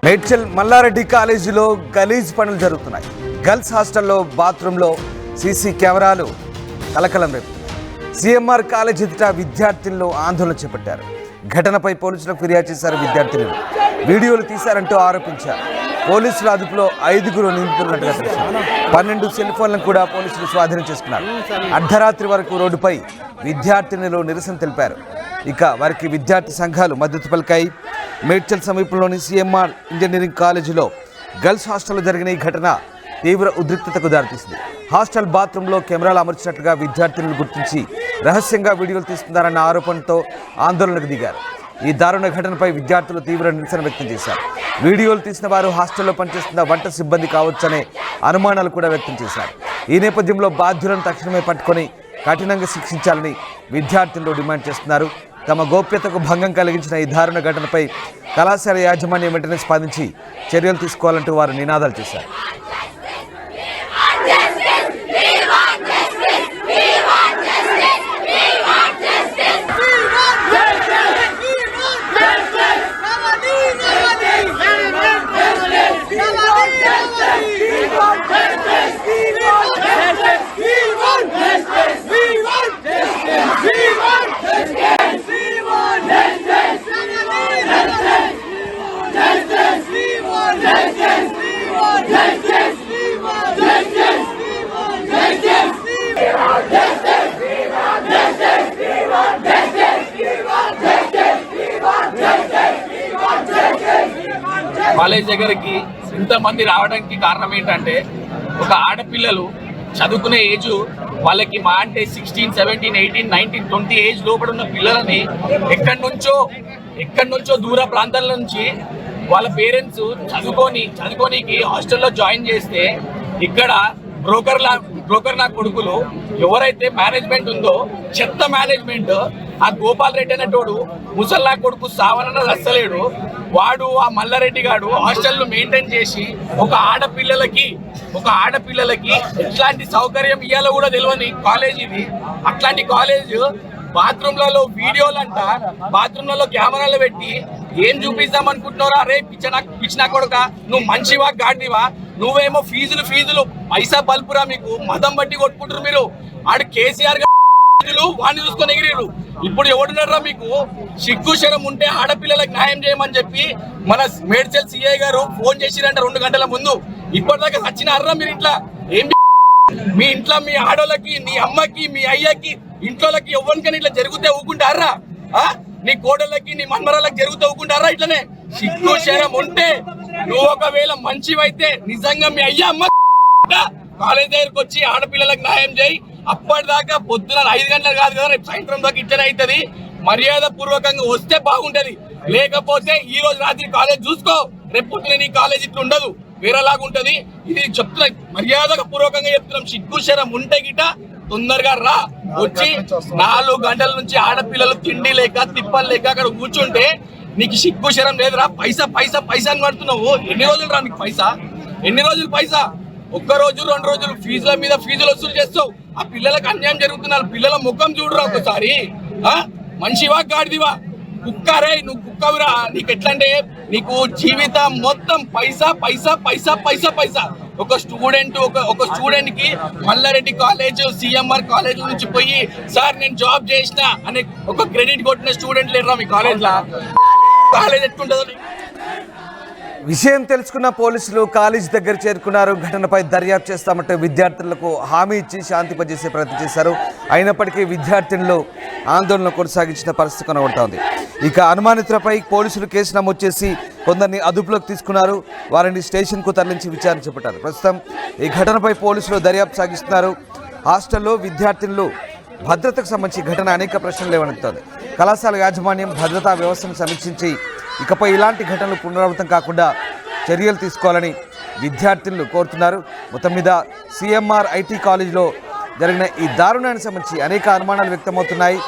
మేడ్చల్ మల్లారెడ్డి కాలేజీలో గలీజ్ పనులు జరుగుతున్నాయి. గర్ల్స్ హాస్టల్లో బాత్రూంలో సీసీ కెమెరాలు కలకలం రేపుతున్నాయి. సిఎంఆర్ కాలేజ్ ఎదుట విద్యార్థుల్లో ఆందోళన చేపట్టారు. ఘటనపై పోలీసులకు ఫిర్యాదు చేశారు. విద్యార్థినులు వీడియోలు తీశారంటూ ఆరోపించారు. పోలీసుల అదుపులో 5గురు నిందితులున్నట్టుగా తెలిసింది. 12 సెల్ ఫోన్లను కూడా పోలీసులు స్వాధీనం చేసుకున్నారు. అర్ధరాత్రి వరకు రోడ్డుపై విద్యార్థినులు నిరసన తెలిపారు. ఇక వారికి విద్యార్థి సంఘాలు మద్దతు పలికాయి. మేడ్చల్ సమీపంలోని సిఎంఆర్ ఇంజనీరింగ్ కాలేజీలో గర్ల్స్ హాస్టల్లో జరిగిన ఈ ఘటన తీవ్ర ఉద్రిక్తతకు దారితీసింది. హాస్టల్ బాత్రూంలో కెమెరాలు అమర్చినట్లుగా విద్యార్థినులు గుర్తించి రహస్యంగా వీడియోలు తీస్తున్నారన్న ఆరోపణతో ఆందోళనకు దిగారు. ఈ దారుణ ఘటనపై విద్యార్థులు తీవ్ర నిరసన వ్యక్తం చేశారు. వీడియోలు తీసిన వారు హాస్టల్లో పనిచేస్తున్న వంట సిబ్బంది కావచ్చనే అనుమానాలు కూడా వ్యక్తం చేశారు. ఈ నేపథ్యంలో బాధ్యులను తక్షణమే పట్టుకొని కఠినంగా శిక్షించాలని విద్యార్థులు డిమాండ్ చేస్తున్నారు. తమ గోప్యతకు భంగం కలిగించిన ఈ దారుణ ఘటనపై కళాశాల యాజమాన్యం వెంటనే స్పందించి చర్యలు తీసుకోవాలంటూ వారు నినాదాలు చేశారు. కాలేజ్ దగ్గరికి ఇంతమంది రావడానికి కారణం ఏంటంటే, ఒక ఆడపిల్లలు చదువుకునే ఏజ్ వాళ్ళకి మా అంటే 16, 17, 18, 19, 20 ఏజ్ లోపల ఉన్న పిల్లలని ఎక్కడి నుంచో దూర ప్రాంతాల నుంచి వాళ్ళ పేరెంట్స్ చదువుకోనికి హాస్టల్లో జాయిన్ చేస్తే, ఇక్కడ బ్రోకర్ నా కొడుకులు ఎవరైతే మేనేజ్మెంట్ ఉందో చెత్త మేనేజ్మెంట్, ఆ గోపాల్ రెడ్డి అనేటోడు ముసల్లా కొడుకు సావనన్నది అస్సలేడు. వాడు ఆ మల్లారెడ్డి గాడు హాస్టల్ను మెయింటైన్ చేసి ఒక ఆడపిల్లలకి ఎట్లాంటి సౌకర్యం ఇవ్వాలో కూడా తెలియని కాలేజ్ ఇది. అట్లాంటి కాలేజ్ బాత్రూమ్లలో వీడియోలంట, బాత్రూమ్లలో కెమెరాలు పెట్టి ఏం చూపిద్దాం అనుకుంటున్నారా? అరే పిచ్చినా కొడుక, నువ్వు మంచివా గాడివా? నువ్వేమో ఫీజులు పైసా బల్పురా, మీకు మదం బట్టి కొట్టుకుంటారు మీరు. ఆడు కేసీఆర్ వాడిని చూసుకొని ఎగిరిరు. ఇప్పుడు ఎవడున్నారా? మీకు సిగ్గు శరం ఉంటే ఆడపిల్లలకు న్యాయం చేయమని చెప్పి మన మేడ్చల్ సిఐ గారు ఫోన్ చేసిరంట 2 గంటల ముందు. ఇప్పటిదాకా సచ్చినారా మీరు? ఇంట్లో ఏం మీ ఇంట్లో మీ ఆడోళ్ళకి, నీ అమ్మకి, మీ అయ్యకి, ఇంట్లోకి ఎవరికైనా ఇట్లా జరిగితే ఊకుంటారా? నీ కోడళ్ళకి, నీ మన్మరాలకు జరుగుతూ ఊకుంటారా? ఇట్లనే సిగ్గు శరం ఉంటే నువ్వు ఒకవేళ మంచివైతే నిజంగా మీ అయ్య అమ్మ కాలేజ్ దగ్గరకు వచ్చి ఆడపిల్లలకు న్యాయం చేయి. అప్పటిదాకా పొద్దున 5 గంటలు కాదు కదా, రేపు సాయంత్రం దాకా ఇట్లనే అవుతుంది. మర్యాద పూర్వకంగా వస్తే బాగుంటది. లేకపోతే ఈ రోజు రాత్రి కాలేజ్ చూసుకో, రేపు పొద్దున నీ కాలేజ్ ఇట్లా ఉండదు, వేరేలాగా ఉంటది. ఇది చెప్తున్నా, మర్యాద పూర్వకంగా చెప్తున్నాం. సిగ్గు శరం ఉంటే గిట తొందరగా రా. వచ్చి 4 గంటల నుంచి ఆడపిల్లలు తిండి లేక తిప్పలు లేక అక్కడ కూర్చుంటే నీకు సిగ్గు శరం లేదురా? పైసా అని పడుతున్నావు. ఎన్ని రోజులు రా నీకు పైసా? ఎన్ని రోజులు పైసా? 1 రోజు 2 రోజులు ఫీజుల మీద ఫీజులు వసూలు చేస్తావు. ఆ పిల్లలకు అన్యాయం జరుగుతున్నారు. పిల్లల ముఖం చూడరా ఒకసారి. మనిషివా గాడిదివా? కుక్కరే నువ్వు, కుక్కవిరా. నీకు ఎట్లంటే నీకు జీవితం మొత్తం పైసా. ఒక స్టూడెంట్ కి మల్లారెడ్డి కాలేజ్, సిఎంఆర్ కాలేజ్ నుంచి పోయి సార్ నేను జాబ్ చేసిన అనే ఒక క్రెడిట్ కొట్టిన స్టూడెంట్ లేరా మీ కాలేజ్లో? కాలేజ్ ఎట్లుంటుందో. విషయం తెలుసుకున్న పోలీసులు కాలేజ్ దగ్గర చేరుకున్నారు. ఘటనపై దర్యాప్తు చేస్తామంటే విద్యార్థులకు హామీ ఇచ్చి శాంతింపజేసే ప్రయత్నం చేశారు. అయినప్పటికీ విద్యార్థినులు ఆందోళన కొనసాగించిన పరిస్థితి కనబడుతోంది. ఇక అనుమానితులపై పోలీసులు కేసు నమోదు చేసి కొందరిని అదుపులోకి తీసుకున్నారు. వారిని స్టేషన్కు తరలించి విచారణ చేపట్టారు. ప్రస్తుతం ఈ ఘటనపై పోలీసులు దర్యాప్తు సాగిస్తున్నారు. హాస్టల్లో విద్యార్థినులు భద్రతకు సంబంధించి ఘటన అనేక ప్రశ్నలు లేవనెత్తుతోంది. కళాశాల యాజమాన్యం భద్రతా వ్యవస్థను సమీక్షించి ఇకపై ఇలాంటి ఘటనలు పునరావృతం కాకుండా చర్యలు తీసుకోవాలని విద్యార్థులు కోరుతున్నారు. మొత్తం మీద సిఎంఆర్ ఐటీ కాలేజీలో జరిగిన ఈ దారుణానికి సంబంధించి అనేక అనుమానాలు వ్యక్తమవుతున్నాయి.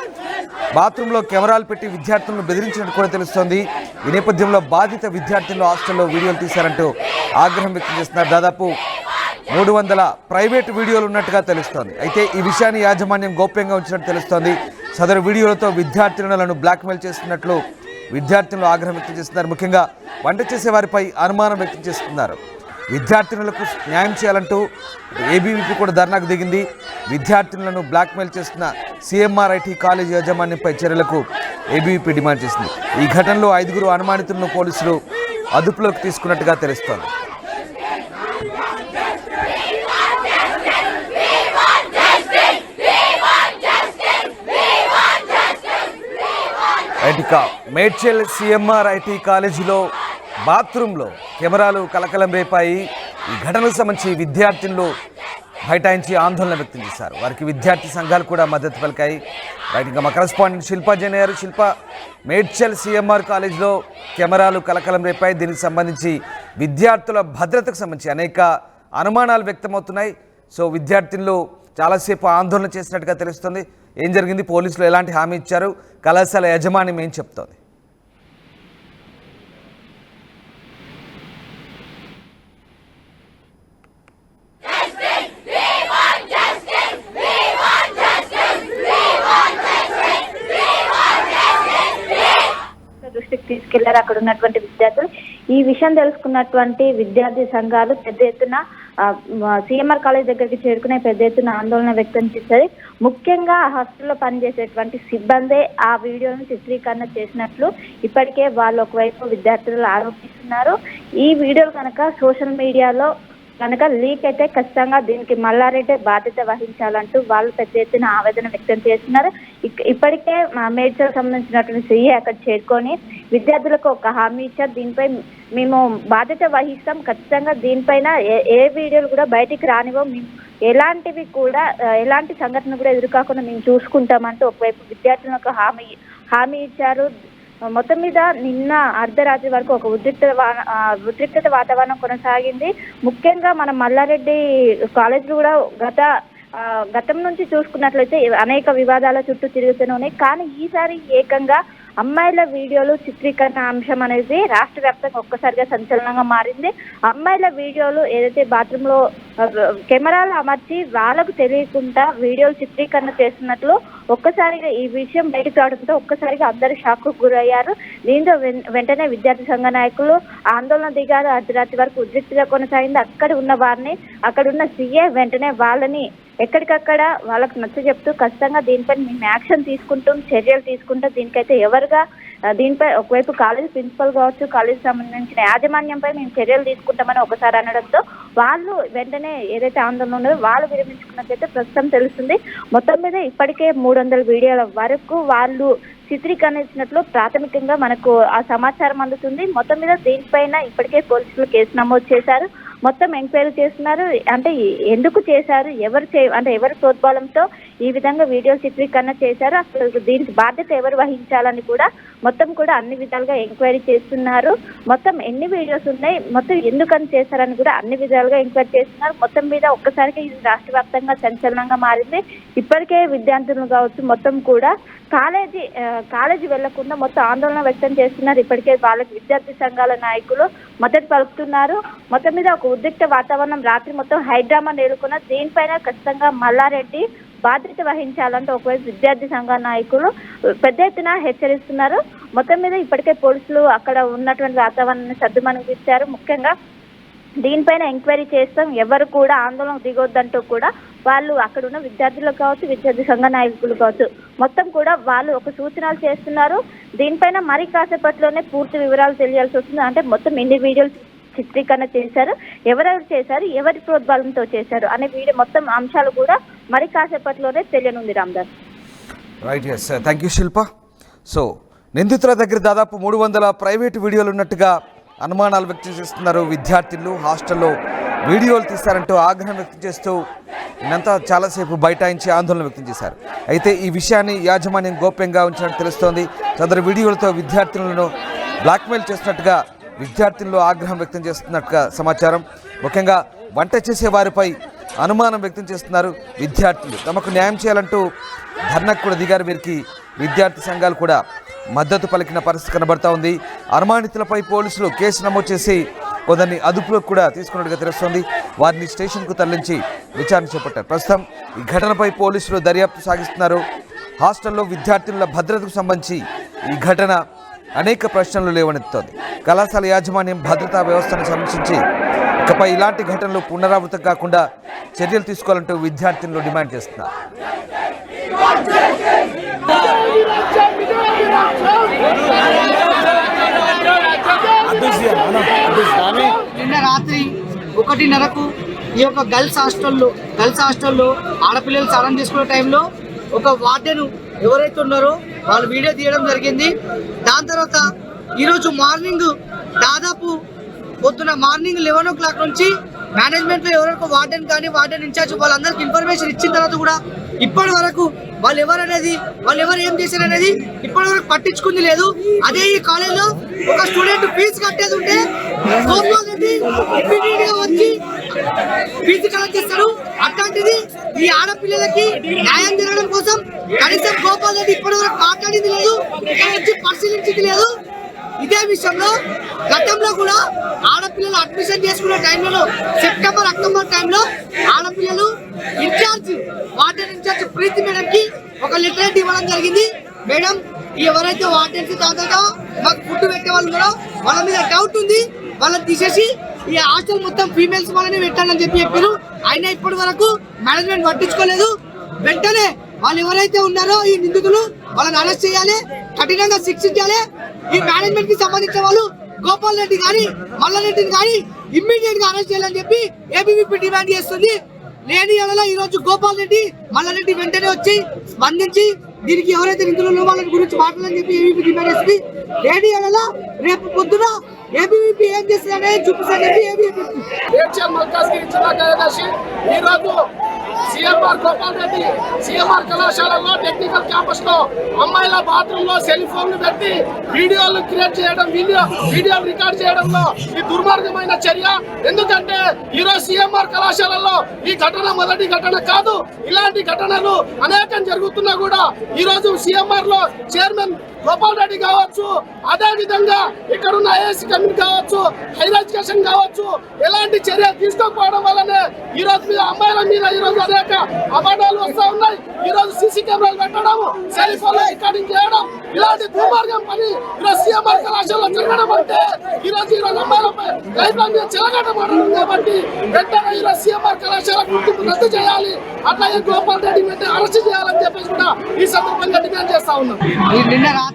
బాత్రూంలో కెమెరాలు పెట్టి విద్యార్థులను బెదిరించినట్టు కూడా తెలుస్తోంది. ఈ నేపథ్యంలో బాధిత విద్యార్థులు హాస్టల్లో వీడియోలు తీశారంటూ ఆగ్రహం వ్యక్తం చేస్తున్నారు. దాదాపు 300 ప్రైవేట్ వీడియోలు ఉన్నట్టుగా తెలుస్తోంది. అయితే ఈ విషయాన్ని యాజమాన్యం గోప్యంగా ఉంచినట్టు తెలుస్తోంది. సదరు వీడియోలతో విద్యార్థినులను బ్లాక్మెయిల్ చేస్తున్నట్లు విద్యార్థులు ఆగ్రహం వ్యక్తం చేస్తున్నారు. ముఖ్యంగా వంట చేసే వారిపై అనుమానం వ్యక్తం చేస్తున్నారు. విద్యార్థినులకు న్యాయం చేయాలంటూ ఏబీవీపీ కూడా ధర్నాకు దిగింది. విద్యార్థినులను బ్లాక్మెయిల్ చేస్తున్న సిఎంఆర్ ఐటీ కాలేజ్ యాజమాన్యంపై చర్యలకు ఏబీవీపీ డిమాండ్ చేసింది. ఈ ఘటనలో 5 అనుమానితులను పోలీసులు అదుపులోకి తీసుకున్నట్టుగా తెలుస్తోంది. ఇక మేడ్చల్ సిఎంఆర్ ఐటీ కాలేజీలో బాత్రూంలో కెమెరాలు కలకలం రేపాయి. ఈ ఘటనకు సంబంధించి విద్యార్థులు బైఠాయించి ఆందోళన వ్యక్తం చేశారు. వారికి విద్యార్థి సంఘాలు కూడా మద్దతు పలికాయి. ఇక మా కరెస్పాండెంట్ శిల్పా జైన్ గారు. శిల్ప, మేడ్చల్ సిఎంఆర్ కాలేజీలో కెమెరాలు కలకలం రేపాయి. దీనికి సంబంధించి విద్యార్థుల భద్రతకు సంబంధించి అనేక అనుమానాలు వ్యక్తమవుతున్నాయి. సో విద్యార్థులు చాలాసేపు ఆందోళన చేసినట్టుగా తెలుస్తుంది. ఏం జరిగింది? పోలీసులు ఎలాంటి హామీ ఇచ్చారు? కళాశాల యాజమాన్యం ఏం చెప్తోంది? దృష్టికి తీసుకెళ్లారు అక్కడ ఉన్నటువంటి విద్యార్థులు. ఈ విషయం తెలుసుకున్నటువంటి విద్యార్థి సంఘాలు పెద్ద ఎత్తున సిఎంఆర్ కాలేజ్ దగ్గరికి చేరుకునే పెద్ద ఎత్తున ఆందోళన వ్యక్తం చేశారు. ముఖ్యంగా హాస్టల్లో పనిచేసేటువంటి సిబ్బందే ఆ వీడియోను చిత్రీకరణ చేసినట్లు ఇప్పటికే వాళ్ళు ఒకవైపు విద్యార్థులు ఆరోపిస్తున్నారు. ఈ వీడియోలు కనుక సోషల్ మీడియాలో కనుక లీక్ అయితే ఖచ్చితంగా దీనికి మల్లారెడ్డి బాధ్యత వహించాలంటూ వాళ్ళు పెద్ద ఎత్తున ఆవేదన వ్యక్తం చేస్తున్నారు. ఇప్పటికే మేడ్చల్ సంబంధించినటువంటి సీఏ అక్కడ చేరుకొని విద్యార్థులకు ఒక హామీ ఇచ్చారు. దీనిపై మేము బాధ్యత వహిస్తాం, ఖచ్చితంగా దీనిపైన ఏ వీడియోలు కూడా బయటికి రానివ్వం, ఎలాంటివి కూడా ఎలాంటి సంఘటన కూడా ఎదురుకాకుండా మేము చూసుకుంటామంటూ ఒకవైపు విద్యార్థులకు హామీ ఇచ్చారు. మొత్తం మీద నిన్న అర్ధరాత్రి వరకు ఒక ఉద్రిక్తత వాతావరణం కొనసాగింది. ముఖ్యంగా మన మల్లారెడ్డి కాలేజీలు కూడా గతం నుంచి చూసుకున్నట్లయితే అనేక వివాదాల చుట్టూ తిరుగుతూనే ఉన్నాయి. కానీ ఈసారి ఏకంగా అమ్మాయిల వీడియోలు చిత్రీకరణ అంశం అనేది రాష్ట్ర వ్యాప్తంగా ఒక్కసారిగా సంచలనంగా మారింది. అమ్మాయిల వీడియోలు ఏదైతే బాత్రూంలో కెమెరాలు అమర్చి వాళ్ళకు తెలియకుండా వీడియోలు చిత్రీకరణ చేస్తున్నట్లు ఒక్కసారిగా ఈ విషయం బయటకు రావడంతో ఒక్కసారిగా అందరూ షాక్ కు గురయ్యారు. దీంతో వెంటనే విద్యార్థి సంఘ నాయకులు ఆందోళన దిగారు. అర్ధరాత్రి వరకు ఉద్రిక్తత కొనసాగింది. అక్కడ ఉన్న సీఏ వెంటనే వాళ్ళని ఎక్కడికక్కడ వాళ్ళకు నచ్చ చెప్తూ ఖచ్చితంగా దీనిపై మేము యాక్షన్ తీసుకుంటాం, చర్యలు తీసుకుంటాం, దీనికైతే దీనిపై ఒకవైపు కాలేజ్ ప్రిన్సిపల్ కావచ్చు, కాలేజ్ సంబంధించిన యాజమాన్యంపై మేము చర్యలు తీసుకుంటామని ఒకసారి అనడంతో వాళ్ళు వెంటనే ఏదైతే ఆందోళన ఉన్నదో వాళ్ళు విరమించుకున్నట్లయితే ప్రస్తుతం తెలుస్తుంది. మొత్తం మీద ఇప్పటికే 300 వీడియోల వరకు వాళ్ళు చిత్రీకరించినట్లు ప్రాథమికంగా మనకు ఆ సమాచారం అందుతుంది. మొత్తం మీద దీనిపైన ఇప్పటికే పోలీసులు కేసు నమోదు చేశారు. మొత్తం ఎంక్వైరీ చేస్తున్నారు. అంటే ఎందుకు చేశారు, ఎవరి ప్రోద్బలంతో ఈ విధంగా వీడియో చిత్రీకరణ చేశారు, అసలు దీనికి బాధ్యత ఎవరు వహించాలని కూడా మొత్తం కూడా అన్ని విధాలుగా ఎంక్వైరీ చేస్తున్నారు. మొత్తం ఎన్ని వీడియోస్ ఉన్నాయి, మొత్తం ఎందుకని చేశారని కూడా అన్ని విధాలుగా ఎంక్వైరీ చేస్తున్నారు. మొత్తం మీద ఒక్కసారిగా ఇది రాష్ట్ర వ్యాప్తంగా సంచలనంగా మారింది. ఇప్పటికే విద్యార్థులు కావచ్చు మొత్తం కూడా కాలేజీ వెళ్లకుండా మొత్తం ఆందోళన వ్యక్తం చేస్తున్నారు. ఇప్పటికే వాళ్ళకి విద్యార్థి సంఘాల నాయకులు మద్దతు పలుకుతున్నారు. మొత్తం మీద ఒక ఉద్రిక్త వాతావరణం రాత్రి మొత్తం హైడ్రామా నేర్కొన్న దీనిపైన ఖచ్చితంగా మల్లారెడ్డి బాధ్యత వహించాలంటే ఒకవైపు విద్యార్థి సంఘ నాయకులు పెద్ద ఎత్తున హెచ్చరిస్తున్నారు. మొత్తం మీద ఇప్పటికే పోలీసులు అక్కడ ఉన్నటువంటి వాతావరణాన్ని సద్దుమణిగించారు. ముఖ్యంగా దీనిపైన ఎంక్వైరీ చేస్తాం, ఎవరు కూడా ఆందోళన దిగొద్దంటూ కూడా వాళ్ళు అక్కడ ఉన్న విద్యార్థులకు కావచ్చు, విద్యార్థి సంఘ నాయకులు కావచ్చు మొత్తం కూడా వాళ్ళు ఒక సూచనలు చేస్తున్నారు. దీనిపైన మరి కాసేపట్లోనే పూర్తి వివరాలు తెలియాల్సి వస్తుంది. అంటే మొత్తం ఎన్ని వీడియోలు చిత్రీకరణ చేశారు, ఎవరెవరు చేశారు, ఎవరి ప్రోద్బలంతో చేశారు అనే వీడియో మొత్తం అంశాలు కూడా మరి కాసేపట్లోనే తెలియనుంది. Ramdas. Right, yes, thank you Shilpa. So నిందితుల దగ్గర దాదాపు 300 ప్రైవేటు వీడియోలు ఉన్నట్టుగా అనుమానాలు వ్యక్తం చేస్తున్నారు విద్యార్థులు. హాస్టల్లో వీడియోలు తీశారంటూ ఆగ్రహం వ్యక్తం చేస్తూ నిన్నంతా చాలాసేపు బైఠాయించి ఆందోళన వ్యక్తం చేశారు. అయితే ఈ విషయాన్ని యాజమాన్యం గోప్యంగా ఉంచినట్టు తెలుస్తోంది. సదరు వీడియోలతో విద్యార్థులను బ్లాక్మెయిల్ చేస్తున్నట్టుగా విద్యార్థుల్లో ఆగ్రహం వ్యక్తం చేస్తున్నట్టుగా సమాచారం. ముఖ్యంగా వంట చేసే వారిపై అనుమానం వ్యక్తం చేస్తున్నారు విద్యార్థులు. తమకు న్యాయం చేయాలంటూ ధర్నాకు కూడా దిగారు. వీరికి విద్యార్థి సంఘాలు కూడా మద్దతు పలికిన పరిస్థితి కనబడతా ఉంది. అనుమానితులపై పోలీసులు కేసు నమోదు చేసి కొందరిని అదుపులోకి కూడా తీసుకున్నట్టుగా తెలుస్తోంది. వారిని స్టేషన్కు తరలించి విచారణ చేపట్టారు. ప్రస్తుతం ఈ ఘటనపై పోలీసులు దర్యాప్తు సాగిస్తున్నారు. హాస్టల్లో విద్యార్థుల భద్రతకు సంబంధించి ఈ ఘటన అనేక ప్రశ్నలు లేవనెత్తుతోంది. కళాశాల యాజమాన్యం భద్రతా వ్యవస్థను సమీక్షించి ఇకపై ఇలాంటి ఘటనలు పునరావృతం కాకుండా చర్యలు తీసుకోవాలంటూ విద్యార్థులు డిమాండ్ చేస్తున్నారు. నిన్న రాత్రి 1:30కు ఈ యొక్క గర్ల్స్ హాస్టల్లో ఆడపిల్లలు స్నానం చేసుకునే టైంలో ఒక వార్డెన్ ఎవరైతే ఉన్నారో వాళ్ళు వీడియో తీయడం జరిగింది. దాని తర్వాత ఈరోజు మార్నింగ్ దాదాపు పొద్దున మార్నింగ్ 11 o'clock నుంచి మేనేజ్మెంట్లో ఎవరైనా వార్డెన్ కానీ వార్డెన్ ఇన్ఛార్జ్ వాళ్ళందరికీ ఇన్ఫర్మేషన్ ఇచ్చిన తర్వాత కూడా ఇప్పటి వరకు వాళ్ళు ఎవరు ఏం చేశారు అనేది ఇప్పటి వరకు పట్టించుకుంది లేదు. అదే ఈ కాలేజ్లో ఒక స్టూడెంట్ ఫీజు కట్టేది ఉంటే వచ్చి ఫీజు కలెక్ట్ చేస్తారు. అట్లాంటిది ఈ ఆడపిల్లలకి న్యాయం జరగడం కోసం కనీసం గోపాల్ రెడ్డి ఇప్పటి వరకు మాట్లాడింది లేదు, ఇక్కడ వచ్చి పరిశీలించింది లేదు. ఇదే విషయంలో గతంలో కూడా ఆడపిల్లలు అడ్మిషన్ చేసుకునే టైంలో సెప్టెంబర్ అక్టోబర్ టైంలో ఆడపిల్లలు వార్డెన్ ఇన్ఛార్జ్ ప్రీతి మేడం కి ఒక లెటర్ ఇవ్వడం జరిగింది. మేడం ఎవరైతే వార్డెన్స్ తర్వాత మాకు ఫుడ్ పెట్టే వాళ్ళు ఉన్నారో వాళ్ళ మీద డౌట్ ఉంది, వాళ్ళని తీసేసి ఈ హాస్టల్ మొత్తం ఫీమేల్స్ వాళ్ళని పెట్టాలని చెప్పారు. అయినా ఇప్పటి వరకు మేనేజ్మెంట్ పట్టించుకోలేదు. వెంటనే వాళ్ళు ఎవరైతే ఉన్నారో ఈ నిందితులు వాళ్ళని అరెస్ట్ చేయాలి, కఠినంగా శిక్షించాలి. ఈ మేనేజ్మెంట్ కి సంబంధించిన వాళ్ళు గోపాల్ రెడ్డి కానీ మల్లారెడ్డిని కానీ ఇమ్మీడియట్ గా అరెస్ట్ చేయాలని చెప్పి ఏబీవీపీ డిమాండ్ చేస్తుంది. లేని ఎడల ఈ రోజు గోపాల్ రెడ్డి మల్లారెడ్డి వెంటనే వచ్చి స్పందించి దీనికి ఎవరైతే నిందితులు వాళ్ళ గురించి మాట్లాడాలని చెప్పి ఏబీవీపీ డిమాండ్ చేస్తుంది. లేని ఎడల రేపు పొద్దున ఏబీవీపీ ఏం చేస్తుందనే చూపిస్తారని చెప్పి ABVP CMR Gopal Reddy CMR కళాశాలలో టెక్నికల్ క్యాంపస్ లో అమ్మాయిల బాత్రూమ్ లో సెల్ ఫోన్లు పెట్టి వీడియోలు క్రియేట్ చేయడం, వీడియోలు రికార్డ్ చేయడంలో ఈ దుర్మార్గమైన చర్య. ఎందుకంటే ఈరోజు సిఎంఆర్ కళాశాలలో ఈ ఘటన మొదటి ఘటన కాదు. ఇలాంటి ఘటనలు అనేకం జరుగుతున్నా కూడా ఈరోజు సిఎంఆర్ లో చైర్మన్ గోపాల్ రెడ్డి కావచ్చు, అదే విధంగా ఇక్కడ ఉన్న ఐఏఎస్ కమిటీ కావచ్చు, హైయర్ ఎడ్యుకేషన్ కావచ్చు, ఎలాంటి చర్యలు తీసుకోకపోవడం వల్లనే ఈరోజు మీద అమ్మాయిల మీద ఈరోజు అనేక అబద్ధాలు వస్తూ ఉన్నాయి. ఈరోజు సీసీ కెమెరాలు పెట్టడం, సెల్ ఫోన్ రికార్డింగ్ చేయడం, ఇలాంటి దుర్మార్గం పని ఈరోజు సీఎంఆర్ కళాశాలలో జరగడం అంటే ఈరోజు అమ్మాయిలపై లైఫ్ లాంగ్ మీద చెలగటపడడం. కాబట్టి వెంటనే ఈరోజు సీఎంఆర్ కళాశాల గుర్తింపు రద్దు చేయాలి, అట్లాగే గోపాల్ రెడ్డి వెంటనే అరెస్ట్ చేయాలని చెప్పేసి కూడా ఈ సందర్భంగా డిమాండ్ చేస్తా ఉన్నాం. నిన్న రాత్రి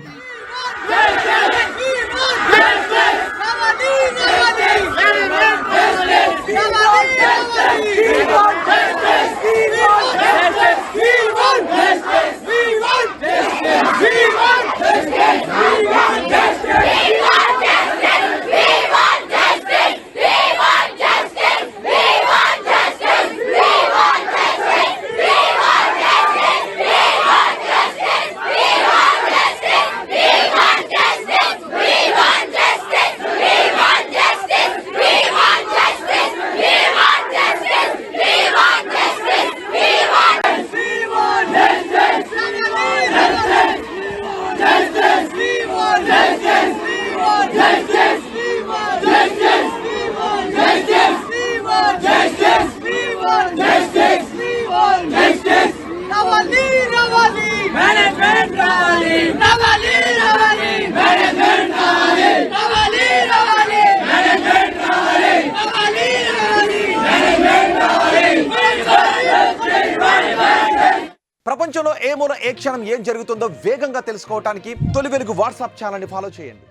ప్రపంచంలో ఏ మూల ఏ క్షణం ఏం జరుగుతుందో వేగంగా తెలుసుకోవడానికి తొలి వెలుగు వాట్సాప్ ఛానల్ని ఫాలో చేయండి.